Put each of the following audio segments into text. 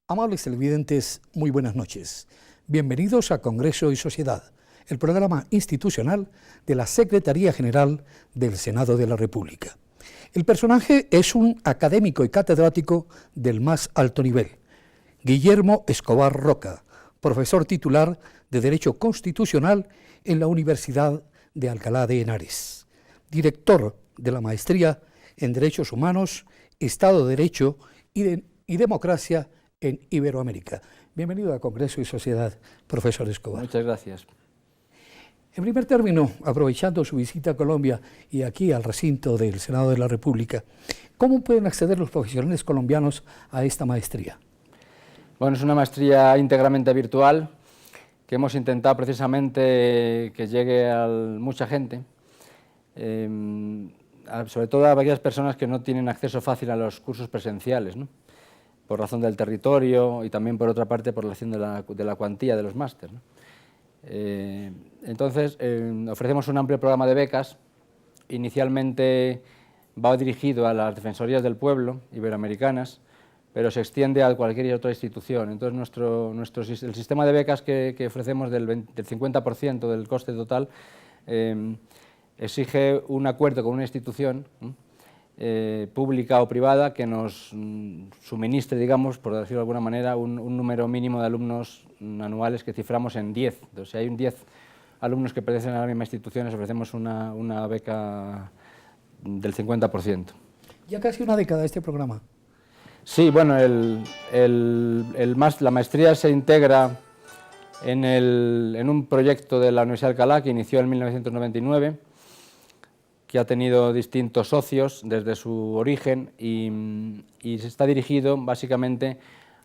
Amables televidentes, muy buenas noches. Bienvenidos a Congreso y Sociedad, el programa institucional de la Secretaría General del Senado de la República. El personaje es un académico y catedrático del más alto nivel, Guillermo Escobar Roca, profesor titular de Derecho Constitucional en la Universidad de Alcalá de Henares, director de la Maestría en Derechos Humanos, Estado de Derecho y Democracia en Iberoamérica. Bienvenido a Congreso y Sociedad, profesor Escobar. Muchas gracias. En primer término, aprovechando su visita a Colombia y aquí al recinto del Senado de la República, ¿cómo pueden acceder los profesionales colombianos a esta maestría? Bueno, es una maestría íntegramente virtual que hemos intentado precisamente que llegue a mucha gente, sobre todo a aquellas personas que no tienen acceso fácil a los cursos presenciales, ¿no?, por razón del territorio y también, por otra parte, por razón de la cuantía de los másteres, ¿no? Entonces, ofrecemos un amplio programa de becas. Inicialmente va dirigido a las Defensorías del Pueblo iberoamericanas, pero se extiende a cualquier otra institución. Entonces, el sistema de becas que ofrecemos del 50% del coste total exige un acuerdo con una institución pública o privada que nos suministre, digamos, por decirlo de alguna manera, un número mínimo de alumnos anuales que ciframos en 10. Entonces, si hay 10 alumnos que pertenecen a la misma institución, les ofrecemos una beca del 50%. Ya casi una década este programa. Sí, bueno, la maestría se integra en un proyecto de la Universidad de Alcalá que inició en 1999, que ha tenido distintos socios desde su origen y se está dirigido básicamente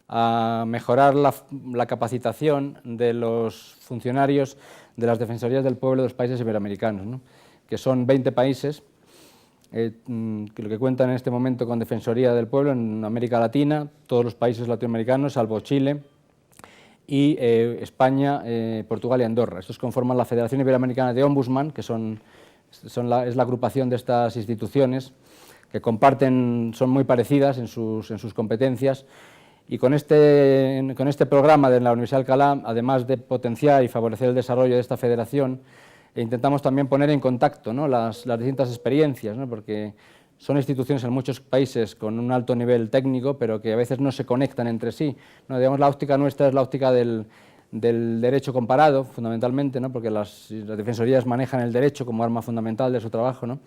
a mejorar la capacitación de los funcionarios de las Defensorías del Pueblo de los países iberoamericanos, ¿no?, que son 20 países, lo que cuentan en este momento con Defensoría del Pueblo en América Latina, todos los países latinoamericanos, salvo Chile, y España, Portugal y Andorra. Estos conforman la Federación Iberoamericana de Ombudsman, que es la agrupación de estas instituciones que comparten, son muy parecidas en sus competencias, y con este programa de la Universidad de Alcalá, además de potenciar y favorecer el desarrollo de esta federación, intentamos también poner en contacto, ¿no?, las distintas experiencias, ¿no?, porque son instituciones en muchos países con un alto nivel técnico, pero que a veces no se conectan entre sí, ¿no? Digamos, la óptica nuestra es la óptica del derecho comparado, fundamentalmente, ¿no?, porque las defensorías manejan el derecho como arma fundamental de su trabajo, ¿no?,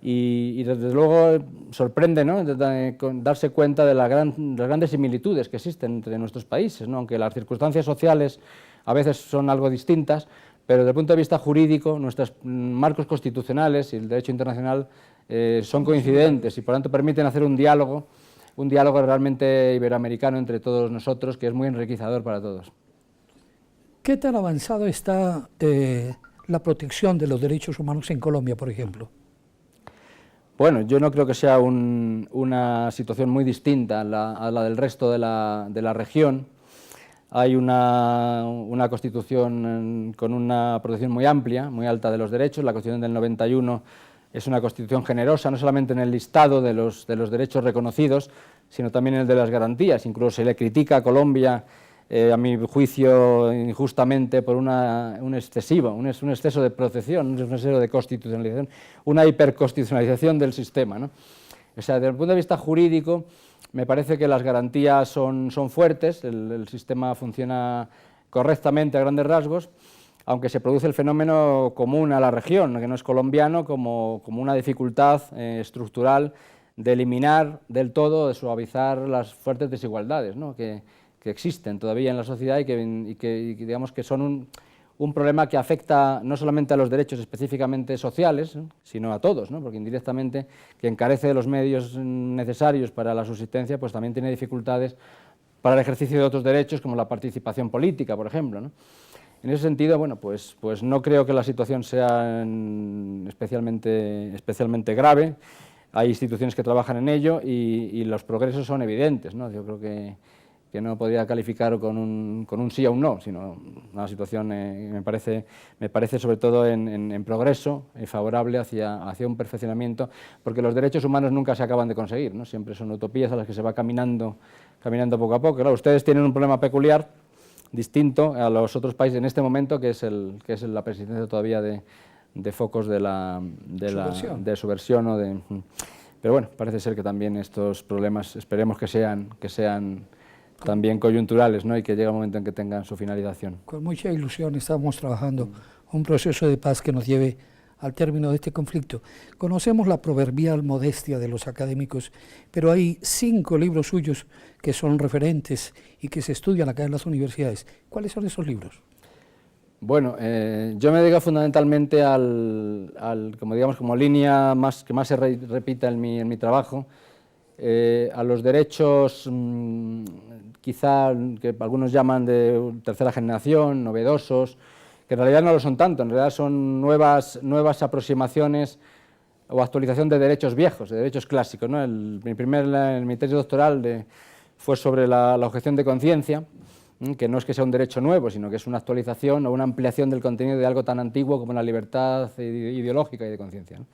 y desde luego sorprende, ¿no?, darse cuenta de las grandes similitudes que existen entre nuestros países, ¿no?, aunque las circunstancias sociales a veces son algo distintas, pero desde el punto de vista jurídico, nuestros marcos constitucionales y el derecho internacional son coincidentes y por tanto permiten hacer un diálogo realmente iberoamericano entre todos nosotros, que es muy enriquecedor para todos. ¿Qué tan avanzado está la protección de los derechos humanos en Colombia, por ejemplo? Bueno, yo no creo que sea una situación muy distinta a la del resto de la región. Hay una Constitución con una protección muy amplia, muy alta de los derechos. La Constitución del 91 es una Constitución generosa, no solamente en el listado de los derechos reconocidos, sino también en el de las garantías. Incluso se le critica a Colombia, a mi juicio, injustamente, por un exceso de protección, un exceso de constitucionalización, una hiperconstitucionalización del sistema, ¿no? O sea, desde el punto de vista jurídico, me parece que las garantías son fuertes, el sistema funciona correctamente a grandes rasgos, aunque se produce el fenómeno común a la región, que no es colombiano, como una dificultad estructural de eliminar del todo, de suavizar las fuertes desigualdades, ¿no?, que existen todavía en la sociedad y que digamos que son un problema que afecta no solamente a los derechos específicamente sociales, ¿no?, sino a todos, ¿no?, porque indirectamente que encarece de los medios necesarios para la subsistencia, pues también tiene dificultades para el ejercicio de otros derechos, como la participación política, por ejemplo, ¿no? En ese sentido, bueno, pues no creo que la situación sea especialmente grave. Hay instituciones que trabajan en ello y los progresos son evidentes, ¿no? Yo creo que que no podría calificar con un sí o un no, sino una situación me parece sobre todo en progreso, favorable hacia un perfeccionamiento, porque los derechos humanos nunca se acaban de conseguir, ¿no? Siempre son utopías a las que se va caminando poco a poco. Claro, ustedes tienen un problema peculiar, distinto a los otros países en este momento, que es la persistencia todavía de focos de subversión. Pero bueno, parece ser que también estos problemas esperemos que sean también coyunturales, ¿no? Y que llegue un momento en que tengan su finalización. Con mucha ilusión estamos trabajando un proceso de paz que nos lleve al término de este conflicto. Conocemos la proverbial modestia de los académicos, pero hay 5 libros suyos que son referentes y que se estudian acá en las universidades. ¿Cuáles son esos libros? Bueno, yo me dedico fundamentalmente como línea que más se repita en mi trabajo, a los derechos quizá que algunos llaman de tercera generación, novedosos, que en realidad no lo son tanto, en realidad son nuevas aproximaciones o actualización de derechos viejos, de derechos clásicos, ¿no? Mi tesis doctoral fue sobre la objeción de conciencia, que no es que sea un derecho nuevo, sino que es una actualización o una ampliación del contenido de algo tan antiguo como la libertad ideológica y de conciencia, ¿no?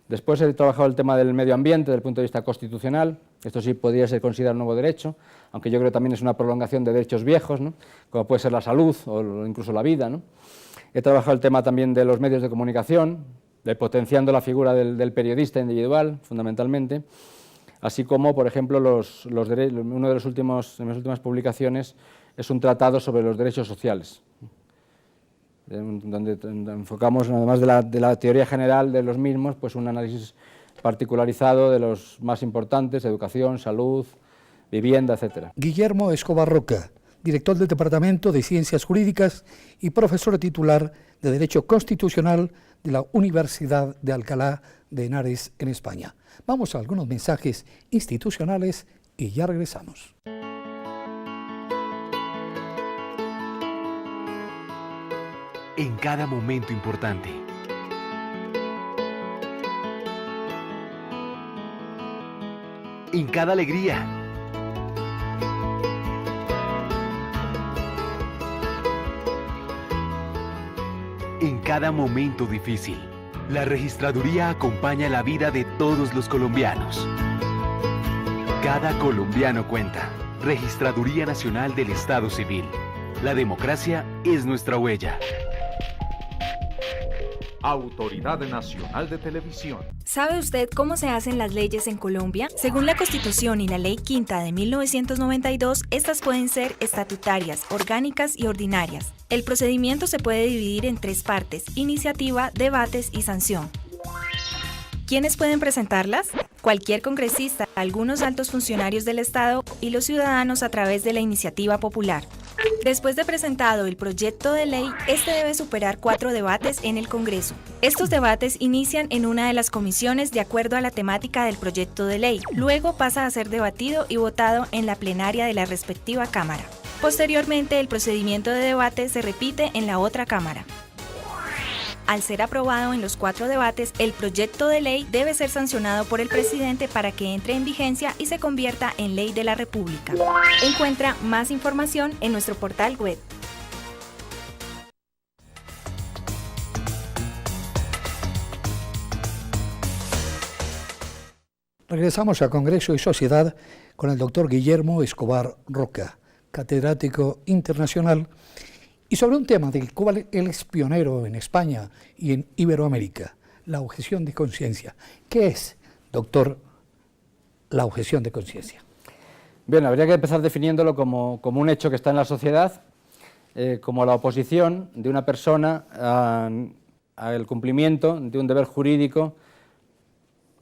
Después he trabajado el tema del medio ambiente desde el punto de vista constitucional. Esto sí podría ser considerado un nuevo derecho, aunque yo creo que también es una prolongación de derechos viejos, ¿no? Como puede ser la salud o incluso la vida, ¿no? He trabajado el tema también de los medios de comunicación, de potenciando la figura del periodista individual, fundamentalmente, así como, por ejemplo, una de mis últimas publicaciones es un tratado sobre los derechos sociales, donde enfocamos, además de la teoría general de los mismos, pues un análisis particularizado de los más importantes: educación, salud, vivienda, etc. Guillermo Escobar Roca, director del Departamento de Ciencias Jurídicas y profesor titular de Derecho Constitucional de la Universidad de Alcalá de Henares, en España. Vamos a algunos mensajes institucionales y ya regresamos. En cada momento importante. En cada alegría. En cada momento difícil. La registraduría acompaña la vida de todos los colombianos. Cada colombiano cuenta. Registraduría Nacional del Estado Civil. La democracia es nuestra huella. Autoridad Nacional de Televisión. ¿Sabe usted cómo se hacen las leyes en Colombia? Según la Constitución y la Ley Quinta de 1992, estas pueden ser estatutarias, orgánicas y ordinarias. El procedimiento se puede dividir en 3 partes: iniciativa, debates y sanción. ¿Quiénes pueden presentarlas? Cualquier congresista, algunos altos funcionarios del Estado y los ciudadanos a través de la iniciativa popular. Después de presentado el proyecto de ley, este debe superar 4 debates en el Congreso. Estos debates inician en una de las comisiones de acuerdo a la temática del proyecto de ley. Luego pasa a ser debatido y votado en la plenaria de la respectiva Cámara. Posteriormente, el procedimiento de debate se repite en la otra Cámara. Al ser aprobado en los 4 debates, el proyecto de ley debe ser sancionado por el presidente para que entre en vigencia y se convierta en ley de la República. Encuentra más información en nuestro portal web. Regresamos a Congreso y Sociedad con el doctor Guillermo Escobar Roca, catedrático internacional, y sobre un tema del cual él es pionero en España y en Iberoamérica: la objeción de conciencia. ¿Qué es, doctor, la objeción de conciencia? Bien, habría que empezar definiéndolo como un hecho que está en la sociedad, como la oposición de una persona al cumplimiento de un deber jurídico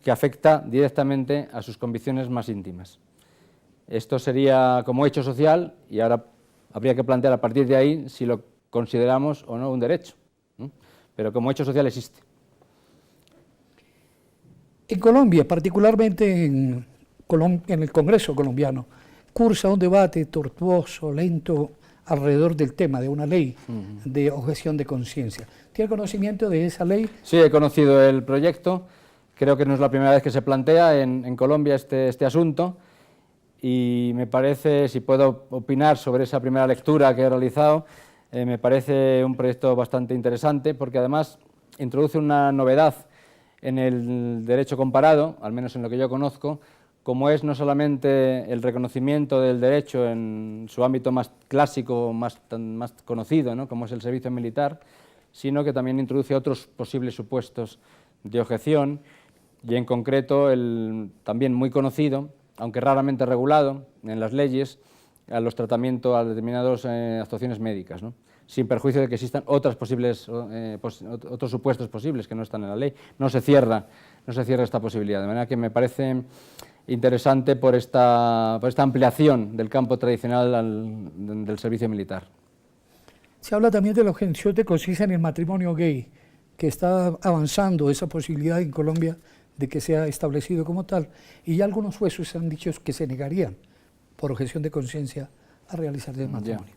que afecta directamente a sus convicciones más íntimas. Esto sería como hecho social, y ahora habría que plantear a partir de ahí si lo consideramos o no un derecho, ¿no? Pero como hecho social existe. En Colombia, particularmente en el Congreso colombiano, cursa un debate tortuoso, lento, alrededor del tema de una ley de objeción de conciencia. ¿Tiene conocimiento de esa ley? Sí, he conocido el proyecto. Creo que no es la primera vez que se plantea en Colombia este asunto. y me parece, si puedo opinar sobre esa primera lectura que he realizado, me parece un proyecto bastante interesante porque además introduce una novedad en el derecho comparado, al menos en lo que yo conozco, como es no solamente el reconocimiento del derecho en su ámbito más clásico, más conocido, ¿no?, como es el servicio militar, sino que también introduce otros posibles supuestos de objeción y en concreto el también muy conocido, aunque raramente regulado en las leyes, a los tratamientos a determinadas actuaciones médicas, ¿no?, sin perjuicio de que existan otros supuestos posibles que no están en la ley. No se cierra esta posibilidad, de manera que me parece interesante por esta ampliación del campo tradicional del servicio militar. Se habla también de la objeción de conciencia en el matrimonio gay, que está avanzando esa posibilidad en Colombia de que sea establecido como tal, y ya algunos jueces han dicho que se negarían por objeción de conciencia a realizar el matrimonio.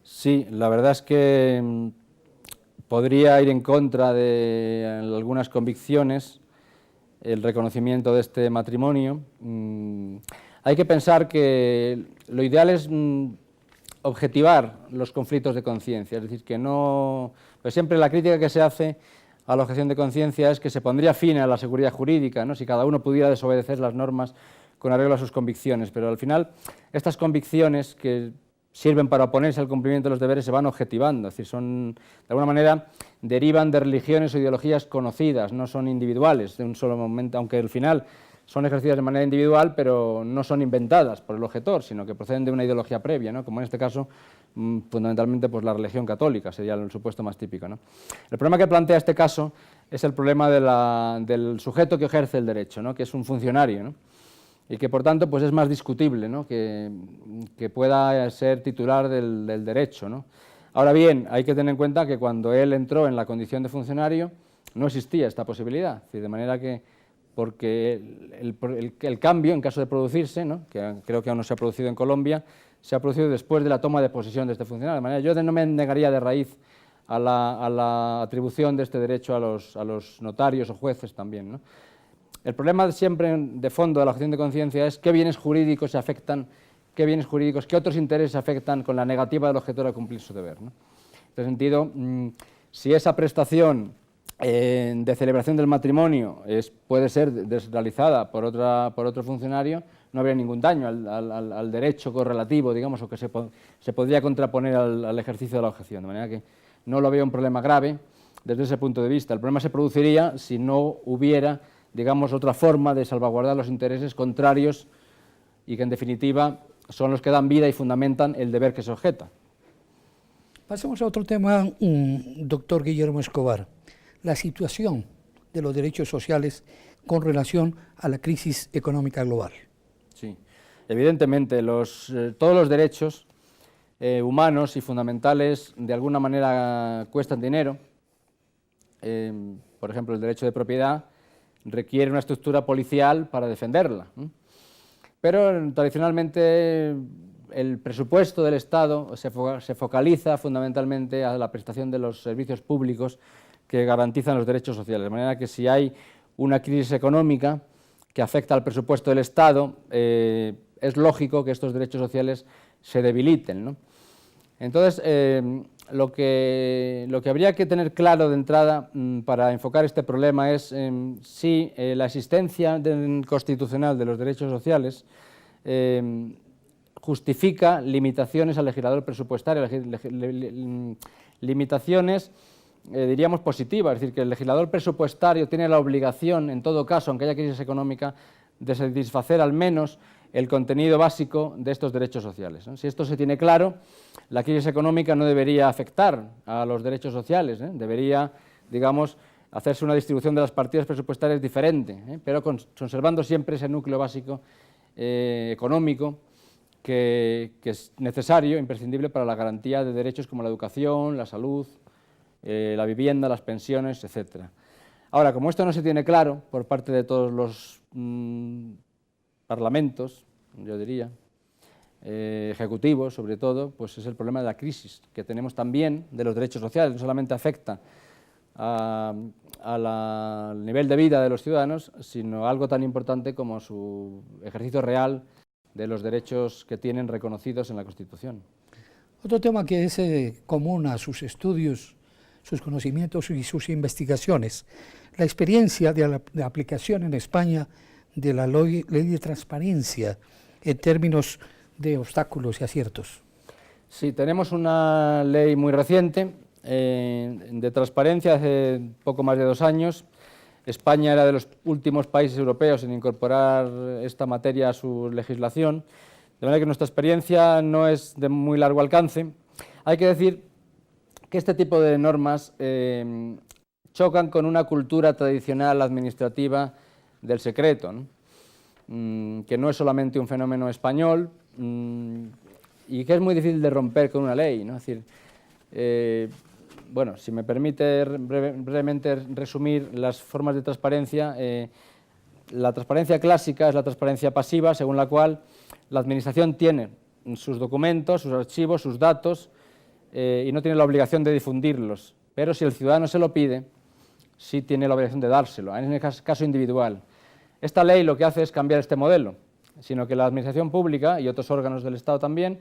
Sí, la verdad es que podría ir en contra de algunas convicciones el reconocimiento de este matrimonio. Hay que pensar que lo ideal es objetivar los conflictos de conciencia, es decir, que no... Pues siempre la crítica que se hace a la objeción de conciencia es que se pondría fin a la seguridad jurídica, ¿no?, si cada uno pudiera desobedecer las normas con arreglo a sus convicciones, pero al final estas convicciones que sirven para oponerse al cumplimiento de los deberes se van objetivando, es decir, son, de alguna manera, derivan de religiones o ideologías conocidas, no son individuales de un solo momento, aunque al final son ejercidas de manera individual, pero no son inventadas por el objetor, sino que proceden de una ideología previa, ¿no?, como en este caso, fundamentalmente, pues la religión católica, sería el supuesto más típico, ¿no? El problema que plantea este caso es el problema del sujeto que ejerce el derecho, ¿no?, que es un funcionario, ¿no?, y que por tanto pues es más discutible, ¿no?, que pueda ser titular del derecho, ¿no? Ahora bien, hay que tener en cuenta que cuando él entró en la condición de funcionario no existía esta posibilidad, es decir, de manera que, porque el cambio, en caso de producirse, ¿no?, que creo que aún no se ha producido en Colombia, se ha producido después de la toma de posesión de este funcionario, de manera que yo no me negaría de raíz a la atribución de este derecho a los notarios o jueces también, ¿no? El problema siempre de fondo de la objeción de conciencia es qué bienes jurídicos se afectan, qué otros intereses afectan con la negativa del objetor a cumplir su deber, ¿no? En este sentido, si esa prestación de celebración del matrimonio puede ser realizada por otro funcionario, no habría ningún daño al derecho correlativo, digamos, o que se podría contraponer al ejercicio de la objeción, de manera que no lo veo un problema grave desde ese punto de vista. El problema se produciría si no hubiera, digamos, otra forma de salvaguardar los intereses contrarios y que, en definitiva, son los que dan vida y fundamentan el deber que se objeta. Pasemos a otro tema, doctor Guillermo Escobar, la situación de los derechos sociales con relación a la crisis económica global. Sí, evidentemente, todos los derechos humanos y fundamentales de alguna manera cuestan dinero. Por ejemplo, el derecho de propiedad requiere una estructura policial para defenderla, ¿no? Pero tradicionalmente el presupuesto del Estado se focaliza fundamentalmente a la prestación de los servicios públicos que garantizan los derechos sociales, de manera que si hay una crisis económica que afecta al presupuesto del Estado, es lógico que estos derechos sociales se debiliten, ¿no? Entonces, lo que habría que tener claro de entrada para enfocar este problema es si la existencia constitucional de los derechos sociales justifica limitaciones al legislador presupuestario, limitaciones, diríamos, positivas, es decir, que el legislador presupuestario tiene la obligación, en todo caso, aunque haya crisis económica, de satisfacer al menos el contenido básico de estos derechos sociales, ¿no? Si esto se tiene claro, la crisis económica no debería afectar a los derechos sociales, debería, digamos, hacerse una distribución de las partidas presupuestarias diferente, pero conservando siempre ese núcleo básico económico que es necesario, imprescindible para la garantía de derechos como la educación, la salud, la vivienda, las pensiones, etc. Ahora, como esto no se tiene claro por parte de todos los parlamentos, yo diría, ejecutivos sobre todo, pues es el problema de la crisis que tenemos también de los derechos sociales. No solamente afecta al nivel de vida de los ciudadanos, sino algo tan importante como su ejercicio real de los derechos que tienen reconocidos en la Constitución. Otro tema que es común a sus estudios, sus conocimientos y sus investigaciones, la experiencia de aplicación en España de la ley de transparencia en términos de obstáculos y aciertos. Sí, tenemos una ley muy reciente de transparencia, hace poco más de 2 años. España era de los últimos países europeos en incorporar esta materia a su legislación, de manera que nuestra experiencia no es de muy largo alcance. Hay que decir que este tipo de normas chocan con una cultura tradicional administrativa del secreto, ¿no? Que no es solamente un fenómeno español y que es muy difícil de romper con una ley, ¿no? Es decir, bueno, si me permite brevemente resumir las formas de transparencia, la transparencia clásica es la transparencia pasiva, según la cual la Administración tiene sus documentos, sus archivos, sus datos y no tiene la obligación de difundirlos, pero si el ciudadano se lo pide, sí tiene la obligación de dárselo, en el caso individual. Esta ley lo que hace es cambiar este modelo, sino que la Administración pública y otros órganos del Estado también,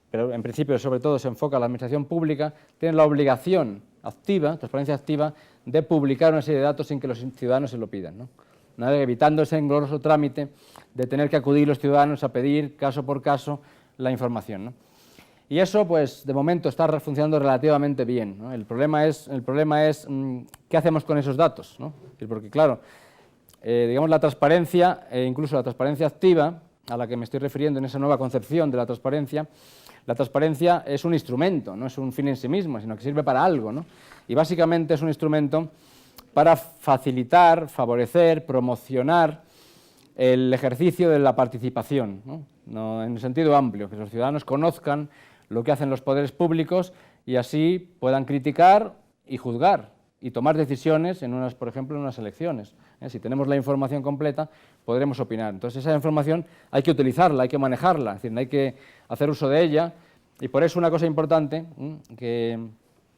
pero en principio sobre todo se enfoca a la Administración pública, tienen la obligación activa, transparencia activa, de publicar una serie de datos sin que los ciudadanos se lo pidan, ¿no? Evitando ese engorroso trámite de tener que acudir los ciudadanos a pedir caso por caso la información, ¿no? Y eso, pues, de momento está funcionando relativamente bien, ¿no? El problema es ¿qué hacemos con esos datos, ¿no? Porque, claro, digamos, la transparencia, incluso la transparencia activa, a la que me estoy refiriendo en esa nueva concepción de la transparencia es un instrumento, no es un fin en sí mismo, sino que sirve para algo, ¿no? Y básicamente es un instrumento para facilitar, favorecer, promocionar el ejercicio de la participación, ¿no? En un sentido amplio, que los ciudadanos conozcan lo que hacen los poderes públicos y así puedan criticar y juzgar y tomar decisiones, por ejemplo, en unas elecciones. Si tenemos la información completa, podremos opinar. Entonces, esa información hay que utilizarla, hay que manejarla, es decir, hay que hacer uso de ella, y por eso una cosa importante, que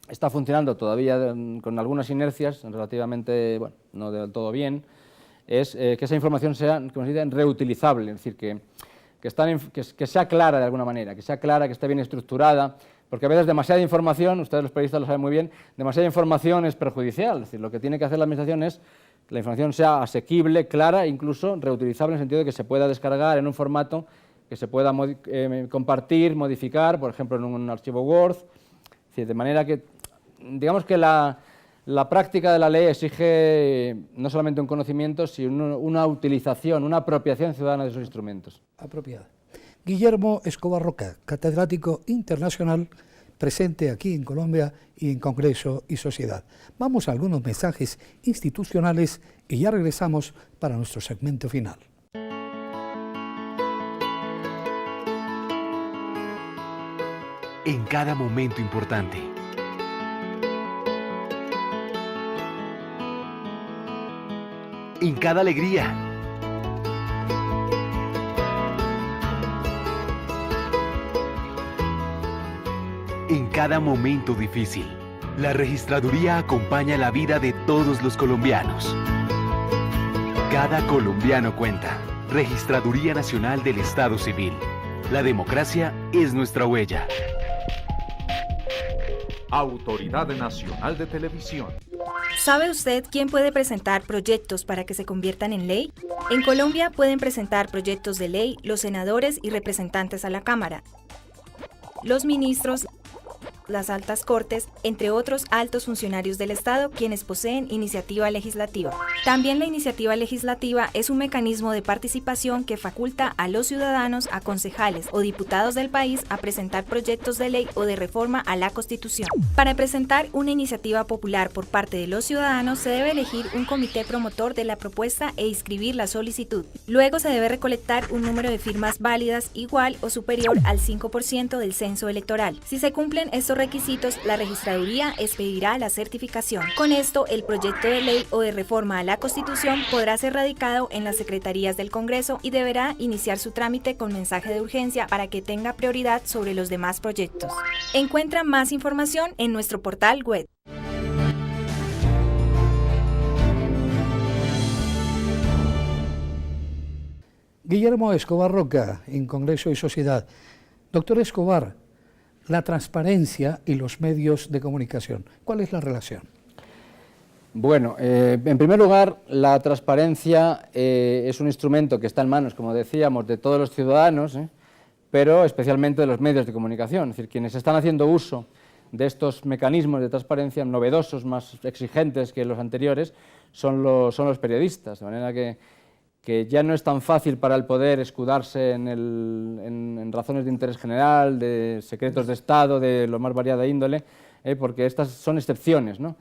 está funcionando todavía con algunas inercias, relativamente, bueno, no del todo bien, es que esa información sea, como se dice, reutilizable, es decir, que sea clara de alguna manera, que sea clara, que esté bien estructurada, porque a veces demasiada información, ustedes los periodistas lo saben muy bien, demasiada información es perjudicial, es decir, lo que tiene que hacer la Administración es que la información sea asequible, clara, incluso reutilizable en el sentido de que se pueda descargar en un formato que se pueda compartir, modificar, por ejemplo, en un archivo Word, es decir, de manera que, digamos que la práctica de la ley exige no solamente un conocimiento, sino una utilización, una apropiación ciudadana de esos instrumentos. Apropiada. Guillermo Escobar Roca, catedrático internacional, presente aquí en Colombia y en Congreso y Sociedad. Vamos a algunos mensajes institucionales y ya regresamos para nuestro segmento final. En cada momento importante. En cada alegría. En cada momento difícil, la Registraduría acompaña la vida de todos los colombianos. Cada colombiano cuenta. Registraduría Nacional del Estado Civil. La democracia es nuestra huella. Autoridad Nacional de Televisión. ¿Sabe usted quién puede presentar proyectos para que se conviertan en ley? En Colombia pueden presentar proyectos de ley los senadores y representantes a la Cámara, los ministros, las altas cortes, entre otros altos funcionarios del Estado, quienes poseen iniciativa legislativa. También la iniciativa legislativa es un mecanismo de participación que faculta a los ciudadanos, a concejales o diputados del país a presentar proyectos de ley o de reforma a la Constitución. Para presentar una iniciativa popular por parte de los ciudadanos se debe elegir un comité promotor de la propuesta e inscribir la solicitud. Luego se debe recolectar un número de firmas válidas igual o superior al 5% del censo electoral. Si se cumplen estos requisitos, la Registraduría expedirá la certificación. Con esto, el proyecto de ley o de reforma a la Constitución podrá ser radicado en las secretarías del Congreso y deberá iniciar su trámite con mensaje de urgencia para que tenga prioridad sobre los demás proyectos. Encuentra más información en nuestro portal web. Guillermo Escobar Roca, en Congreso y Sociedad. Doctor Escobar, la transparencia y los medios de comunicación, ¿cuál es la relación? Bueno, en primer lugar, la transparencia es un instrumento que está en manos, como decíamos, de todos los ciudadanos, pero especialmente de los medios de comunicación. Es decir, quienes están haciendo uso de estos mecanismos de transparencia novedosos, más exigentes que los anteriores, son los periodistas, de manera que ya no es tan fácil para el poder escudarse en razones de interés general, de secretos de Estado, de lo más variada índole, porque estas son excepciones, ¿no?,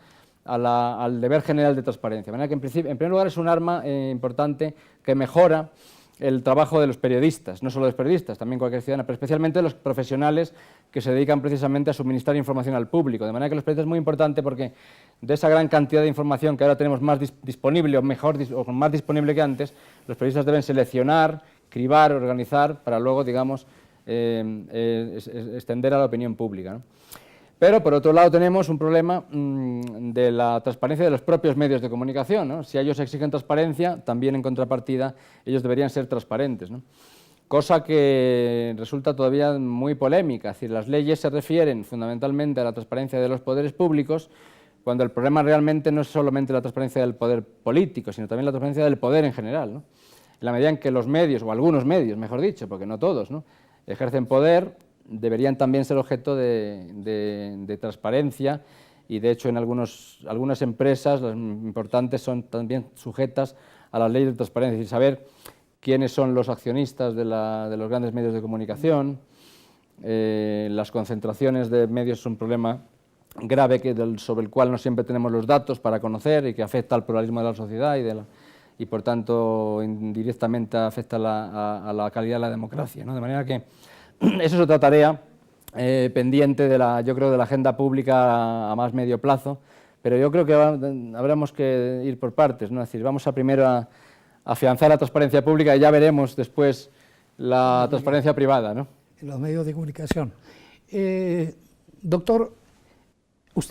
al deber general de transparencia. De manera que, en primer lugar, es un arma importante que mejora el trabajo de los periodistas, no solo de los periodistas, también cualquier ciudadano, pero especialmente de los profesionales que se dedican precisamente a suministrar información al público. De manera que los periodistas es muy importante porque de esa gran cantidad de información que ahora tenemos más disponible o más disponible que antes, los periodistas deben seleccionar, cribar, organizar para luego, digamos, extender a la opinión pública, ¿no? Pero, por otro lado, tenemos un problema de la transparencia de los propios medios de comunicación, ¿no? Si ellos exigen transparencia, también en contrapartida ellos deberían ser transparentes, ¿no? Cosa que resulta todavía muy polémica. Es decir, las leyes se refieren fundamentalmente a la transparencia de los poderes públicos, cuando el problema realmente no es solamente la transparencia del poder político, sino también la transparencia del poder en general, ¿no? En la medida en que los medios, o algunos medios, mejor dicho, porque no todos, ¿no?, ejercen poder, deberían también ser objeto de transparencia y, de hecho, en algunas empresas, las importantes, son también sujetas a las leyes de transparencia, es decir, saber quiénes son los accionistas de los grandes medios de comunicación. Las concentraciones de medios son un problema grave sobre el cual no siempre tenemos los datos para conocer y que afecta al pluralismo de la sociedad y por tanto, indirectamente afecta a la calidad de la democracia, ¿no? De manera que eso es otra tarea pendiente yo creo, de la agenda pública a más medio plazo, pero yo creo que habremos que ir por partes, ¿no? Es decir, vamos primero a afianzar la transparencia pública y ya veremos después la transparencia privada, ¿no? En los medios de comunicación. Doctor,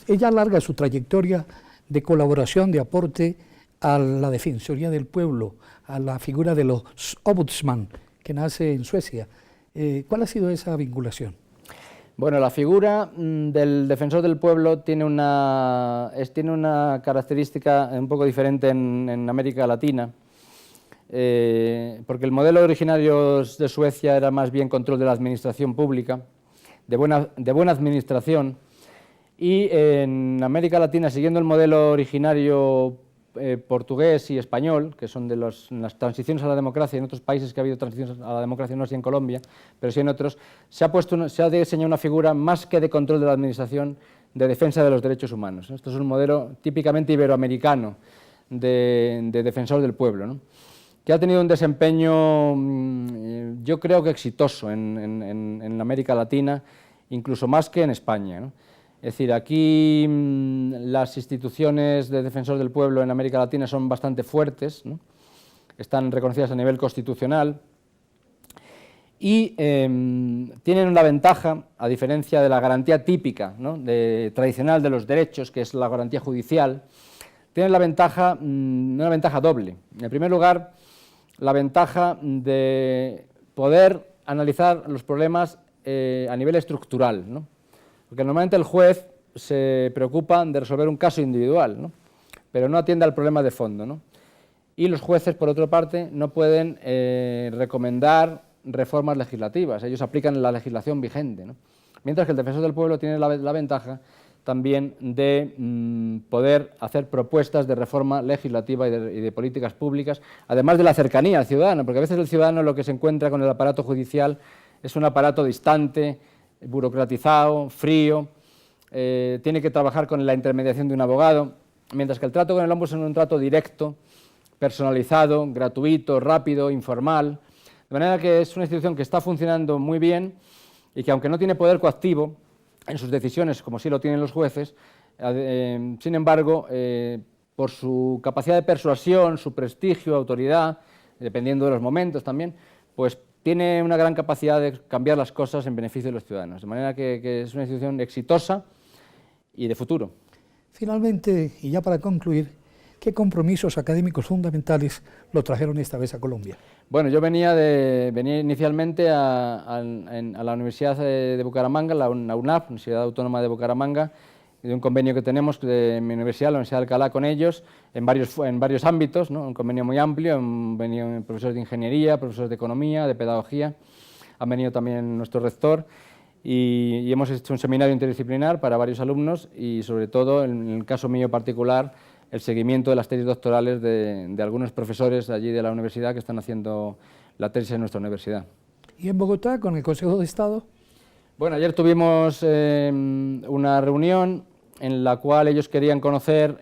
ella alarga su trayectoria de colaboración, de aporte a la Defensoría del Pueblo, a la figura de los ombudsman, que nace en Suecia. ¿Cuál ha sido esa vinculación? Bueno, la figura del defensor del pueblo tiene una característica un poco diferente en América Latina, porque el modelo originario de Suecia era más bien control de la administración pública, de buena administración, y en América Latina, siguiendo el modelo originario portugués y español, que son de las transiciones a la democracia, en otros países que ha habido transiciones a la democracia, no así en Colombia, pero sí en otros, se ha diseñado una figura más que de control de la administración, de defensa de los derechos humanos. Esto es un modelo típicamente iberoamericano de defensor del pueblo, ¿no?, que ha tenido un desempeño, yo creo que exitoso en América Latina, incluso más que en España, ¿no? Es decir, aquí las instituciones de defensor del pueblo en América Latina son bastante fuertes, ¿no?, están reconocidas a nivel constitucional y tienen una ventaja, a diferencia de la garantía típica, ¿no?, tradicional de los derechos, que es la garantía judicial. Tienen una ventaja doble. En primer lugar, la ventaja de poder analizar los problemas a nivel estructural, ¿no?, porque normalmente el juez se preocupa de resolver un caso individual, ¿no?, pero no atiende al problema de fondo, ¿no? Y los jueces, por otra parte, no pueden recomendar reformas legislativas, ellos aplican la legislación vigente, ¿no? Mientras que el defensor del pueblo tiene la ventaja también de poder hacer propuestas de reforma legislativa y de políticas públicas, además de la cercanía al ciudadano, porque a veces el ciudadano lo que se encuentra con el aparato judicial es un aparato distante, burocratizado, frío, tiene que trabajar con la intermediación de un abogado, mientras que el trato con el ombudsman es un trato directo, personalizado, gratuito, rápido, informal, de manera que es una institución que está funcionando muy bien y que, aunque no tiene poder coactivo en sus decisiones, como sí lo tienen los jueces, sin embargo, por su capacidad de persuasión, su prestigio, autoridad, dependiendo de los momentos también, pues tiene una gran capacidad de cambiar las cosas en beneficio de los ciudadanos, de manera que es una institución exitosa y de futuro. Finalmente, y ya para concluir, ¿Qué compromisos académicos fundamentales lo trajeron esta vez a Colombia? Bueno, yo venía inicialmente a la Universidad de Bucaramanga, la UNAP, Universidad Autónoma de Bucaramanga, de un convenio que tenemos de mi universidad, la Universidad de Alcalá, con ellos, en varios ámbitos, ¿no? Un convenio muy amplio, han venido profesores de ingeniería, profesores de economía, de pedagogía, han venido también nuestro rector, y hemos hecho un seminario interdisciplinar para varios alumnos y, sobre todo, en el caso mío particular, el seguimiento de las tesis doctorales de algunos profesores allí de la universidad que están haciendo la tesis en nuestra universidad. ¿Y en Bogotá, con el Consejo de Estado? Bueno, ayer tuvimos una reunión en la cual ellos querían conocer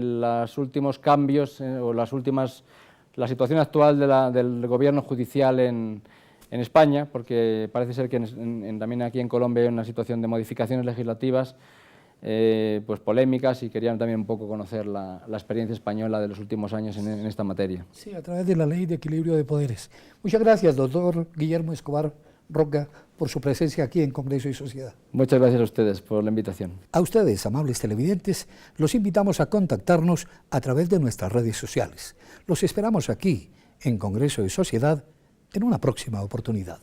los últimos cambios o la situación actual del gobierno judicial en España, porque parece ser que también aquí en Colombia hay una situación de modificaciones legislativas pues polémicas, y querían también un poco conocer la experiencia española de los últimos años en esta materia. Sí, a través de la Ley de Equilibrio de Poderes. Muchas gracias, doctor Guillermo Escobar Roca, por su presencia aquí en Congreso y Sociedad. Muchas gracias a ustedes por la invitación. A ustedes, amables televidentes, los invitamos a contactarnos a través de nuestras redes sociales. Los esperamos aquí, en Congreso y Sociedad, en una próxima oportunidad.